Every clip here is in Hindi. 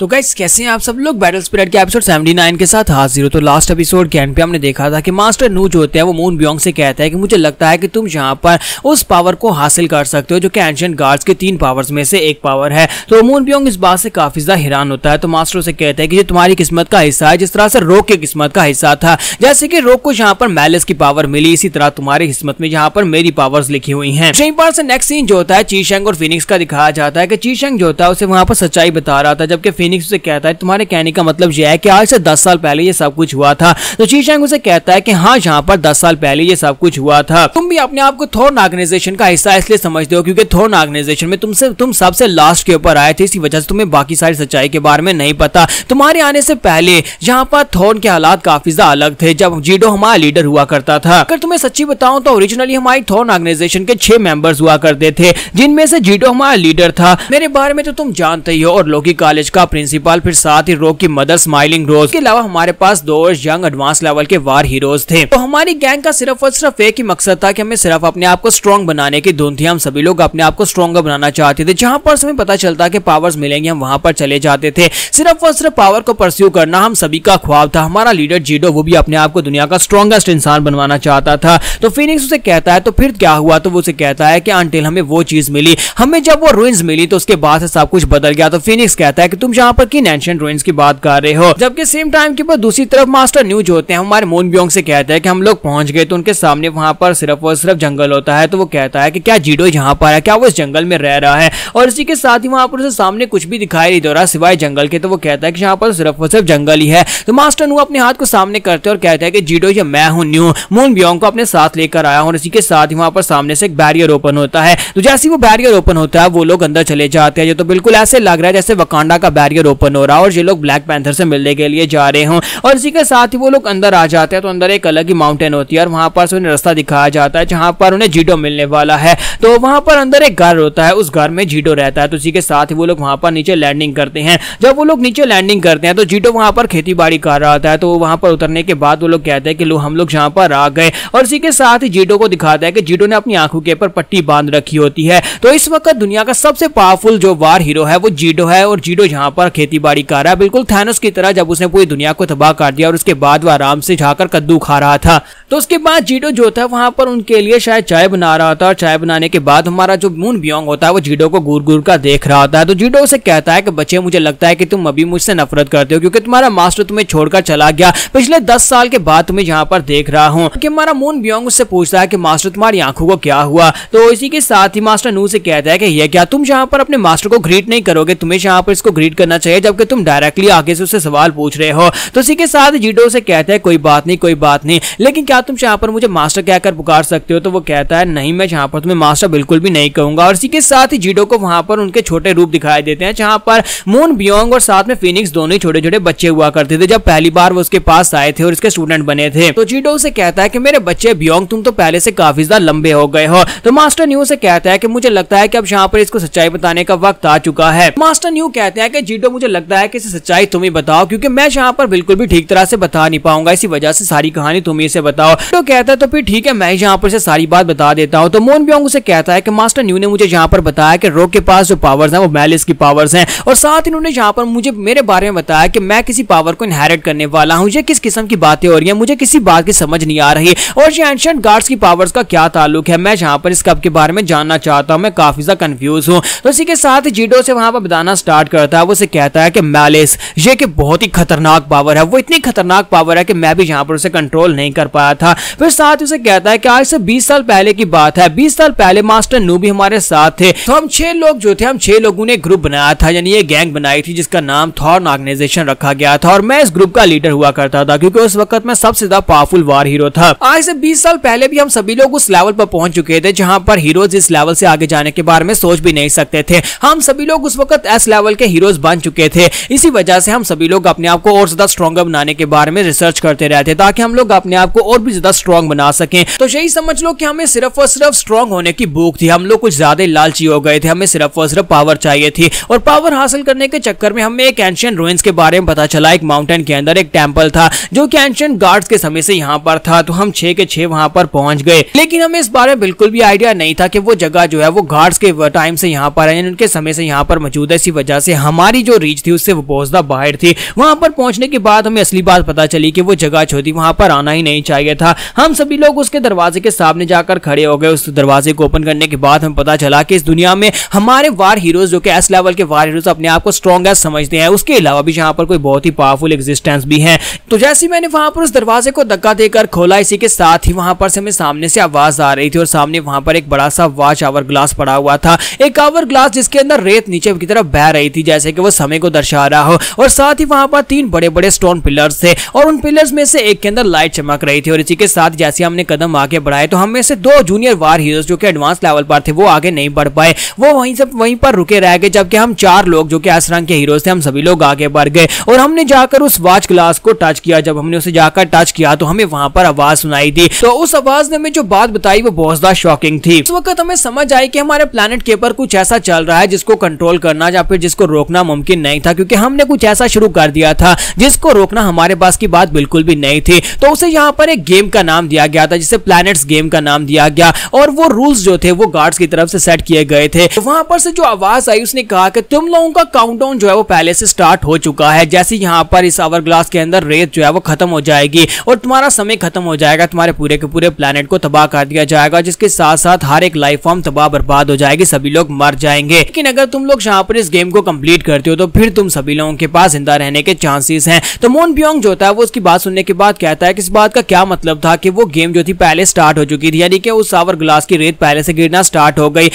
तो गाइस कैसे हैं आप सब लोग। बैटल स्पिरिट के एपिसोड 79 के साथ हाजिर हो। तो लास्ट एपिसोड के एंड पे हमने देखा था कि मास्टर नू जो होते हैं वो मून बियोंग से कहता है कि मुझे लगता है कि तुम यहाँ पर उस पावर को हासिल कर सकते हो जो कि एंशिएंट गार्ड्स के 3 पावर्स में से एक पावर है। तो मून बियोंग इस बात से काफी ज्यादा हैरान होता है। तो मास्टर से कहता है कि ये तुम्हारी किस्मत का हिस्सा है, जिस तरह से रोक की किस्मत का हिस्सा था। जैसे कि रोक को यहाँ पर मैलिस की पावर मिली, इसी तरह तुम्हारी किस्मत में यहाँ पर मेरी पावर्स लिखी हुई है। यहीं पर से नेक्स्ट सीन जो होता है चीशेंग और फिनिक्स का दिखाया जाता है कि चीशेंग जो होता है उसे वहां पर सच्चाई बता रहा था, जबकि फिनिक्स उसे कहता है तुम्हारे कहने का मतलब यह है कि आज से 10 साल पहले ये सब कुछ हुआ था। तो चीशेंग उसे कहता है कि हाँ, यहाँ पर 10 साल पहले ये सब कुछ हुआ था। तुम भी अपने आप को थॉर्न ऑर्गेनाइजेशन का हिस्सा इसलिए समझते हो क्योंकि थॉर्न ऑर्गेनाइजेशन में तुम सबसे लास्ट के ऊपर आए थे, इसी वजह से तुम्हें बाकी सारी सच्चाई के बारे में नहीं पता। तुम्हारे आने से पहले यहाँ पर थॉर्न के हालात काफी ज्यादा अलग थे, जब जीडो हमारा लीडर हुआ करता था। अगर तुम्हें सच्ची बताऊं तो ओरिजिनली हमारी थॉर्न ऑर्गेनाइजेशन के 6 मेंबर्स हुआ करते थे, जिनमें से जीडो हमारा लीडर था। मेरे बारे में तो तुम जानते ही हो, और लोकी कॉलेज का प्रिंसिपल, फिर साथ ही रोक की मदर स्माइलिंग रोज, के अलावा हमारे पास 2 यंग एडवांस लेवल के वार हीरोज थे। तो हमारी गैंग का सिर्फ और सिर्फ एक ही मकसद था कि हमें सिर्फ अपने आप को स्ट्रॉन्ग बनाने की धुन थी। हम सभी लोग अपने आप को स्ट्रॉन्गर बनाना चाहते थे। जहां पर हमें पता चलता कि पावर्स मिलेंगे हम वहां पर चले जाते थे। सिर्फ और सिर्फ पावर को परस्यू करना हम सभी का ख्वाब था। हमारा लीडर जीडो वो भी अपने आप को दुनिया का स्ट्रॉन्गेस्ट इंसान बनवाना चाहता था। तो फिनिक्स उसे कहता है तो फिर क्या हुआ, तो वो उसे कहता है कि अंटिल हमें वो चीज मिली, हमें जब वो रूइंस मिली तो उसके बाद से सब कुछ बदल गया। तो फिनिक्स कहता है कि तुम जहां पर किन एंशिएंट रूइंस की बात कर रहे हो, जबकि सेम टाइम के बाद दूसरी तरफ मास्टर न्यू जो होते हैं हमारे मून बियोंग से कहते हैं कि हम लोग पहुंच गए। तो उनके सामने वहां पर सिर्फ और सिर्फ जंगल होता है। तो वो कहता है कि क्या जीडो यहाँ पर है, क्या वो इस जंगल में रह रहा है, और इसी के साथ ही वहां पर उसे सामने कुछ भी दिखाई नहीं दे रहा सिवाय जंगल के। तो वो कहता है कि यहाँ पर सिर्फ और सिर्फ जंगल ही है। तो मास्टर न्यू अपने हाथ को सामने करते और कहता है कि जीडो ये मैं हूँ न्यू, मून बियोंग को अपने साथ लेकर आया हूँ। और इसी के साथ ही वहां पर सामने से एक बैरियर ओपन होता है। तो जैसे वो बैरियर ओपन होता है वो लोग अंदर चले जाते हैं। ये तो बिल्कुल ऐसे लग रहा है जैसे वकांडा का बैरियर ओपन हो रहा है और ये लोग ब्लैक पैंथर से मिलने के लिए जा रहे हों। और इसी के साथ ही वो लोग अंदर आ जाते हैं। तो अंदर एक अलग ही माउंटेन होती है और वहां पर उन्हें रास्ता दिखाया जाता है जहां पर उन्हें जीडो मिलने वाला है। तो वहां पर अंदर एक घर होता है, उस घर में जीडो रहता है। तो इसी के साथ ही वो लोग वहां पर नीचे लैंडिंग करते हैं। जब वो लोग नीचे लैंडिंग करते हैं तो जीडो वहां पर खेती बाड़ी कर रहा होता है। तो वहां पर उतरने के बाद वो लोग कहते हैं कि लो हम लोग यहाँ पर आ गए। और इसी के साथ ही जीडो को दिखाता है कि जीडो ने अपनी आंखों के ऊपर पट्टी बांध रखी होती है। तो इस वक्त दुनिया का सबसे पावरफुल जो वार हीरो है वो जीडो है, और जीडो यहाँ पर खेती बाड़ी कर रहा है बिल्कुल थैनोस की तरह, जब उसने पूरी दुनिया को तबाह कर दिया और उसके बाद वो आराम से जाकर कद्दू खा रहा था। तो उसके बाद जीडो जो था वहां पर उनके लिए शायद चाय बना रहा था, और चाय बनाने के बाद हमारा जो मून बियोंग होता है वो जीडो को घूर घूर कर देख रहा होता है। तो जीडो उसे कहता है कि बच्चे मुझे लगता है कि तुम अभी मुझसे नफरत करते हो क्योंकि तुम्हारा मास्टर तुम्हें छोड़कर चला गया। पिछले 10 साल के बाद तुम्हें यहाँ पर देख रहा हूँ। कि हमारा मून बियोंग उससे पूछता है कि मास्टर तुम्हारी आंखों को क्या हुआ। तो इसी के साथ ही मास्टर नू से कहता है कि ये क्या तुम यहाँ पर अपने मास्टर को ग्रीट नहीं करोगे, तुम्हें यहाँ पर इसको ग्रीट करना चाहिए, जबकि तुम डायरेक्टली आगे से उससे सवाल पूछ रहे हो। तो इसी के साथ जीडो से कहता है कोई बात नहीं कोई बात नहीं, लेकिन क्या तुम यहाँ पर मुझे मास्टर कहकर पुकार सकते हो। तो वो कहता है नहीं, मैं यहाँ पर तुम्हें मास्टर बिल्कुल भी नहीं कहूंगा। और इसी के साथ ही जीडो को वहां पर उनके छोटे रूप दिखाई देते हैं जहां पर मून बियोंग और साथ में फिनिक्स दोनों ही छोटे छोटे बच्चे हुआ करते थे जब पहली बार वो उसके पास आए थे और इसके स्टूडेंट बने थे। तो जीडो से कहता है कि मेरे बच्चे बियोंग तुम तो पहले से काफी ज्यादा लंबे हो गए हो। तो मास्टर न्यू से कहता है कि मुझे लगता है कि अब यहाँ पर इसको सच्चाई बताने का वक्त आ चुका है। मास्टर न्यू कहते हैं कि जीडो मुझे लगता है कि इसे सच्चाई तुम ही बताओ क्योंकि मैं यहाँ पर बिल्कुल भी ठीक तरह से बता नहीं पाऊंगा, इसी वजह से सारी कहानी तुम ही से बताओ। तो कहता है तो फिर ठीक है मैं यहाँ पर से सारी बात बता देता हूँ। तो मून बियोंग उसे कहता है कि मास्टर न्यू ने मुझे यहाँ पर बताया कि रोक के पास जो पावर्स हैं वो मैलिस की पावर्स हैं, और साथ इन्होंने यहाँ पर मुझे मेरे बारे में बताया कि मैं किसी पावर को इनहेरिट करने वाला हूँ। ये किस किस्म की बातें हो रही है, मुझे किसी बात की समझ नहीं आ रही, और ये एंशिएंट गार्ड्स की पावर्स का क्या ताल्लुक है, मैं यहाँ पर इस कब के बारे में जानना चाहता हूँ, मैं काफी ज्यादा कंफ्यूज हूँ। तो इसी के साथ जीडो से वहां पर बताना स्टार्ट करता है। वो उसे कहता है कि मैलिस ये कि बहुत ही खतरनाक पावर है, वो इतनी खतरनाक पावर है कि मैं भी यहाँ पर उसे कंट्रोल नहीं कर पाया था। फिर साथ ही उसे कहता है कि आज से 20 साल पहले की बात है, 20 साल पहले मास्टर नू भी हमारे साथ थे। तो हम 6 लोग जो थे, हम 6 लोगों ने ग्रुप बनाया था, यानी ये गैंग बनाई थी जिसका नाम थॉर्न ऑर्गेनाइजेशन रखा गया था, और मैं इस ग्रुप का लीडर हुआ करता था क्योंकि उस वक्त मैं सबसे ज्यादा पावरफुल वार हीरो था। आज से 20 साल पहले भी हम सभी लोग उस लेवल पर पहुंच चुके थे जहां पर हीरोज इस लेवल से आगे जाने के बारे में सोच भी नहीं सकते थे। हम सभी लोग उस वक्त एस लेवल के हीरोज बन चुके थे। इसी वजह से हम सभी लोग अपने आप को और ज्यादा स्ट्रॉन्गर बनाने के बारे में रिसर्च करते रहते ताकि हम लोग अपने आप को और भी ज्यादा स्ट्रॉन्ग बना सकें। तो यही समझ लो कि हमें सिर्फ और सिर्फ स्ट्रॉन्ग होने की भूख थी, हम लोग कुछ ज्यादा लालची हो गए थे, हमें सिर्फ और सिर्फ पावर चाहिए थी। और पावर हासिल करने के चक्कर में हमें एक एंशिएंट रूइंस के बारे में पता चला। एक माउंटेन के अंदर एक टेंपल था जो कि एंशिएंट गार्ड्स के समय से यहाँ पर था। तो हम 6 के 6 वहां पर पहुंच गए, लेकिन हमें इस बारे में बिल्कुल भी आइडिया नहीं था कि वो जगह जो है वो गार्ड्स के टाइम से यहाँ पर है, उनके समय से यहाँ पर मौजूद है। इसी वजह से हमारी जो रीच थी उससे वो बहुत ज्यादा बाहर थी। वहां पर पहुंचने के बाद हमें असली बात पता चली कि वो जगह जो थी वहां पर आना ही नहीं चाहिए था। हम सभी लोग उसके दरवाजे के सामने जाकर खड़े हो गए। उस दरवाजे को ओपन करने के बाद हमें पता चला कि इस दुनिया में हमारे वार हीरोज जो कि एस लेवल के वार हीरोज अपने आप को स्ट्रॉन्गेस्ट समझते हैं, उसके अलावा भी यहाँ पर कोई बहुत ही पावरफुल एग्जिस्टेंस भी है। तो जैसे मैंने वहां पर उस दरवाजे को धक्का देकर खोला, इसी के साथ ही वहां पर से हमें सामने से आवाज आ रही थी और सामने वहां पर एक बड़ा सा वॉच आवर ग्लास पड़ा हुआ था। एक आवर ग्लास जिसके अंदर रेत नीचे की तरफ बह रही थी जैसे कि वो समय को दर्शा रहा हो। और साथ ही वहां पर 3 बड़े बड़े स्टोन पिलर्स थे और उन पिलर्स में से एक के अंदर लाइट चमक रही थी। और इसी के साथ जैसे हमने कदम आगे बढ़ाए तो हम में से 2 जूनियर वार हीरोज जो कि एडवांस लेवल पर थे वो आगे नहीं बढ़ पाए, वो वहीं पर रुके रह गए। जबकि हम 4 लोग जो कि एस रंग के हीरोज थे, हम सभी लोग आगे बढ़ गए और हमने जाकर उस वॉच ग्लास को टच किया। जब हमने उसे जाकर टच किया तो हमें वहां पर आवाज सुनाई दी। तो उस आवाज ने हमें जो बात बताई वो बहुत ज्यादा शॉकिंग थी। उस वक्त हमें समझ आई कि हमारे प्लेनेट के ऊपर कुछ ऐसा चल रहा है जिसको कंट्रोल करना या फिर जिसको रोकना मुमकिन नहीं था, क्योंकि हमने कुछ ऐसा शुरू कर दिया था जिसको रोकना हमारे पास की बात बिल्कुल भी नहीं थी। तो उसे यहाँ पर एक गेम का नाम दिया गया था जिसे प्लैनेट्स गेम का नाम दिया गया और वो रूल्स जो थे वो गार्ड्स की तरफ से सेट किए गए थे। तो वहां पर से जो आवाज आई उसने कहा कि तुम लोगों का काउंटडाउन जो है वो पहले से स्टार्ट हो चुका है। जैसे यहाँ पर इस आवर ग्लास के अंदर रेत जो है वो खत्म हो जाएगी और तुम्हारा समय खत्म हो जाएगा, तुम्हारे पूरे के पूरे प्लेनेट को तबाह कर दिया जाएगा, जिसके साथ साथ हर एक लाइफ फॉर्म तबाह बर्बाद हो जाएगी, सभी लोग मर जाएंगे। लेकिन अगर तुम लोग यहाँ पर इस गेम को कंप्लीट करते हो तो फिर तुम सभी लोगों के पास जिंदा रहने के चांसेस हैं। तो मोन ब्योंग जो था वो उसकी बात सुनने के बाद कहता है कि इस बात का क्या मतलब था कि वो गेम जो थी पहले स्टार्ट हो चुकी थी, यानी कि उस आवर ग्लास की रेत पहले से गिरना स्टार्ट हो गई।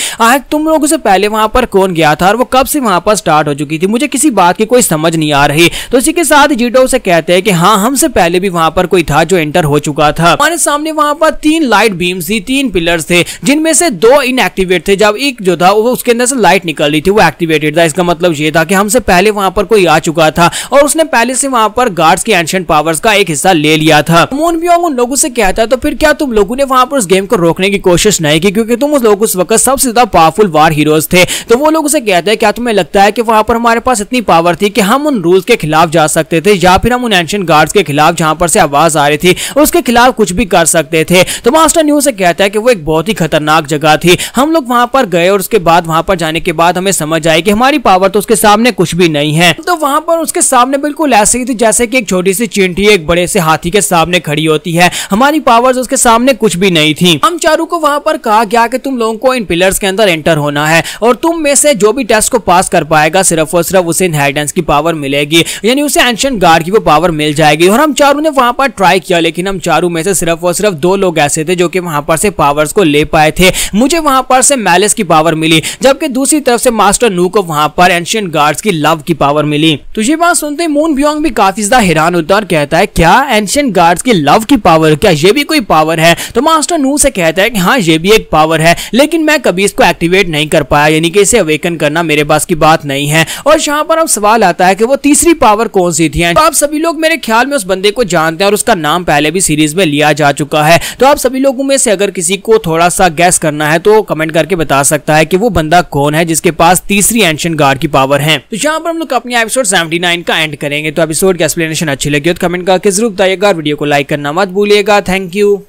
तुम लोगों से पहले वहां पर कौन गया था और वो कब से वहां पर स्टार्ट हो चुकी थी, मुझे किसी बात की कोई समझ नहीं आ रही। तो इसी के साथ जीटो से कहते हैं कि हाँ, हमसे पहले भी वहां पर कोई था जो एंटर हो चुका था। हमारे सामने वहां पर 3 लाइट बीम्स थी, 3 पिलर्स थे जिनमें से 2 इनएक्टिवेट थे। जब एक जो था वो उसके अंदर से लाइट निकल रही थी वो एक्टिवेटेड था। इसका मतलब ये था कि हमसे पहले वहां पर कोई आ चुका था और उसने पहले से वहां पर गार्ड्स की एंशिएंट पावर्स का एक हिस्सा ले लिया था। मोन ब्योंग उन लोगों से कहता है तो फिर क्या तुम लोगों ने वहां पर उस गेम को रोकने की कोशिश नहीं की, क्योंकि तुम उस लोग उस वक्त सबसे ज्यादा पावरफुल वार हीरोज थे। तो वो लोग उसे कहते हैं क्या तुम्हें लगता है कि वहां पर हमारे पास इतनी पावर थी कि हम उन रूल्स के खिलाफ जा सकते थे या फिर हम उन एंशिएंट गार्ड्स के खिलाफ जहां पर से आवाज आ रही थी उसके खिलाफ कुछ भी कर सकते थे। तो मास्टर न्यू से कहता है कि वो एक बहुत ही खतरनाक जगह थी। हम लोग वहां पर गए और उसके बाद वहां पर जाने के बाद हमें समझ आई कि हमारी पावर तो उसके सामने कुछ भी नहीं है। तो वहां पर उसके सामने बिल्कुल ऐसे ही थी जैसे कि एक छोटी सी चींटी एक बड़े से हाथी के सामने खड़ी होती है। हमारी पावर्स उसके सामने कुछ भी नहीं थी। हम चारों को वहां पर कहा गया कि तुम लोगों को इन पिलर्स के अंदर एंटर होना है और तुम में से जो भी टेस्ट को पास कर पाएगा सिर्फ और सिर्फ उसे इनहेरिटेंस की पावर मिलेगी, यानी उसे एंशिएंट गार्ड की वो पावर मिल जाएगी। और हम चारों ने वहां पर ट्राई किया, लेकिन हम चारों में से सिर्फ और सिर्फ 2 लोग ऐसे थे जो कि वहां पर से पावर्स को ले पाए थे। मुझे वहां पर से मैलिस की पावर मिली, जबकि दूसरी तरफ से मास्टर नू को वहां पर एंशिएंट गार्ड्स की लव की पावर मिली। तो ये बात सुनते मोन ब्योंग भी काफी ज्यादा हैरान होता है और कहता है क्या एंशिएंट गार्ड्स की लव की पावर, क्या ये भी कोई पावर है? तो मास्टर नू से कहता है कि हाँ, ये भी एक पावर है, लेकिन मैं कभी इसको एक्टिवेट नहीं कर पाया, यानी कि इसे अवेकन करना मेरे पास की बात नहीं है। और यहाँ पर अब सवाल आता है कि वो तीसरी पावर कौन सी थी? तो आप सभी लोग मेरे ख्याल में उस बंदे को जानते हैं और उसका नाम पहले भी सीरीज में लिया जा चुका है। तो आप सभी लोगों में से अगर किसी को थोड़ा सा गैस करना है तो कमेंट करके बता सकता है कि वो बंदा कौन है जिसके पास तीसरी एंशिएंट गार्ड की पावर है। तो यहाँ पर हम लोग अपनी एपिसोड 79 का एंड करेंगे। तो एपिसोड की एक्सप्लेनेशन अच्छी लगी हो तो कमेंट करके जरूर बताइएगा। वीडियो को लाइक करना मत भूलिएगा। Thank you.